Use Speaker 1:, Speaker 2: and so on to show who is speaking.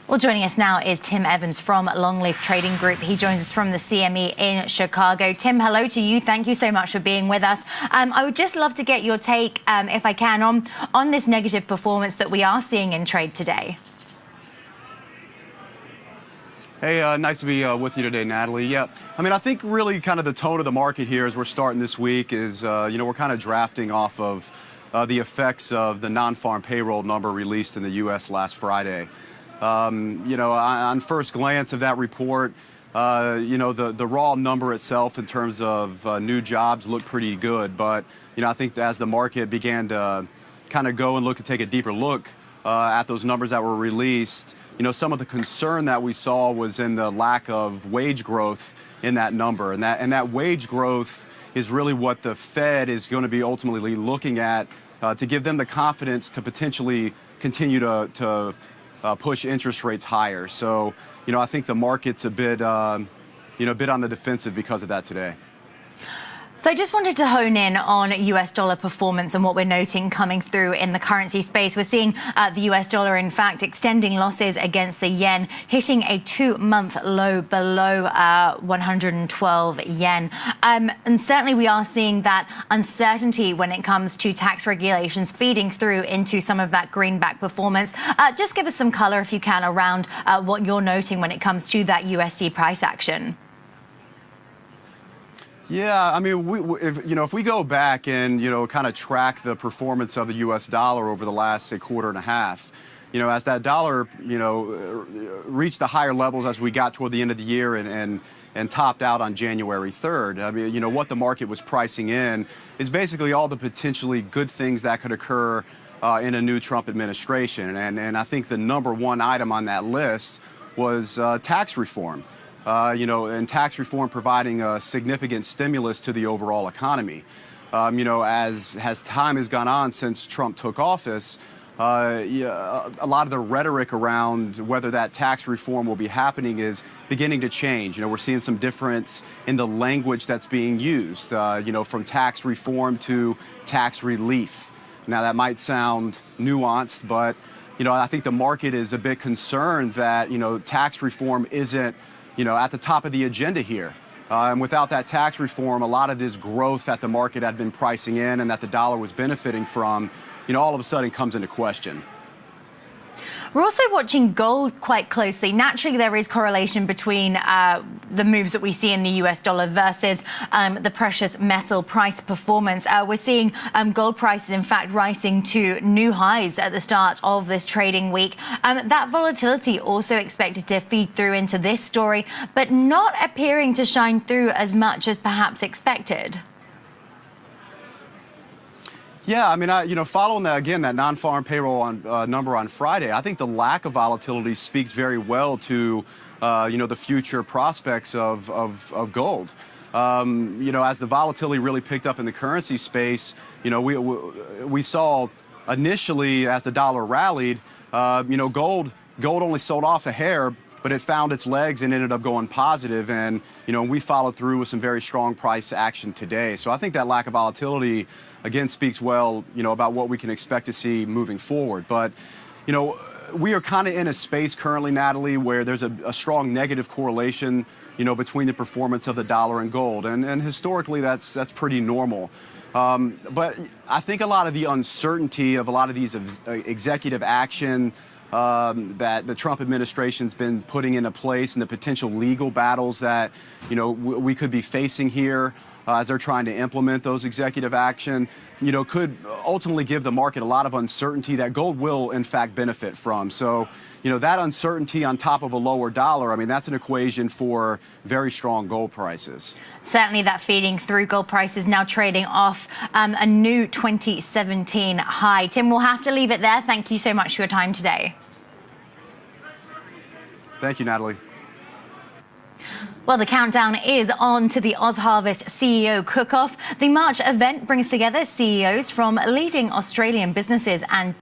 Speaker 1: Well, joining us now is Tim Evans from Longleaf Trading Group. He joins us from the CME in Chicago. Tim, hello to you. Thank you so much for being with us. I would just love to get your take, if I can, on this negative performance that we are seeing in trade today.
Speaker 2: Hey, nice to be with you today, Natalie. Yeah, I mean, I think really kind of the tone of the market here as we're starting this week is, we're kind of drafting off of the effects of the non-farm payroll number released in the U.S. last Friday. On first glance of that report, the raw number itself in terms of new jobs looked pretty good. But, I think as the market began to kind of go and take a deeper look at those numbers that were released, some of the concern that we saw was in the lack of wage growth in that number. And that wage growth is really what the Fed is going to be ultimately looking at to give them the confidence to potentially continue to push interest rates higher. So, I think the market's a bit on the defensive because of that today.
Speaker 1: So I just wanted to hone in on US dollar performance and what we're noting coming through in the currency space. We're seeing the US dollar, in fact, extending losses against the yen, hitting a 2-month low below 112 yen. And certainly we are seeing that uncertainty when it comes to tax regulations feeding through into some of that greenback performance. Just give us some color, if you can, around what you're noting when it comes to that USD price action.
Speaker 2: Yeah, I mean, if we go back and, kind of track the performance of the U.S. dollar over the last, say, quarter and a half, as that dollar, reached the higher levels as we got toward the end of the year and topped out on January 3rd, I mean, what the market was pricing in is basically all the potentially good things that could occur in a new Trump administration. And I think the number one item on that list was tax reform. And tax reform providing a significant stimulus to the overall economy. As time has gone on since Trump took office, a lot of the rhetoric around whether that tax reform will be happening is beginning to change. We're seeing some difference in the language that's being used, from tax reform to tax relief. Now, that might sound nuanced, but, I think the market is a bit concerned that, tax reform isn't at the top of the agenda here. And without that tax reform, a lot of this growth that the market had been pricing in and that the dollar was benefiting from, all of a sudden comes into question.
Speaker 1: We're also watching gold quite closely. Naturally, there is correlation between the moves that we see in the US dollar versus the precious metal price performance. We're seeing gold prices, in fact, rising to new highs at the start of this trading week. That volatility also expected to feed through into this story, but not appearing to shine through as much as perhaps expected.
Speaker 2: Yeah, I mean, following that, again, that non-farm payroll number on Friday, I think the lack of volatility speaks very well to, the future prospects of gold. As the volatility really picked up in the currency space, we saw initially as the dollar rallied, gold only sold off a hair, but it found its legs and ended up going positive. And, we followed through with some very strong price action today. So I think that lack of volatility, again, speaks well, about what we can expect to see moving forward. But, we are kind of in a space currently, Natalie, where there's a strong negative correlation, between the performance of the dollar and gold. And historically, that's pretty normal. But I think a lot of the uncertainty of a lot of these executive action that the Trump administration's been putting into place and the potential legal battles that, we could be facing here as they're trying to implement those executive action, could ultimately give the market a lot of uncertainty that gold will, in fact, benefit from. So, that uncertainty on top of a lower dollar, I mean, that's an equation for very strong gold prices.
Speaker 1: Certainly that feeding through. Gold prices now trading off a new 2017 high. Tim, we'll have to leave it there. Thank you so much for your time today.
Speaker 2: Thank you, Natalie.
Speaker 1: Well, the countdown is on to the OzHarvest CEO Cook-Off. The March event brings together CEOs from leading Australian businesses and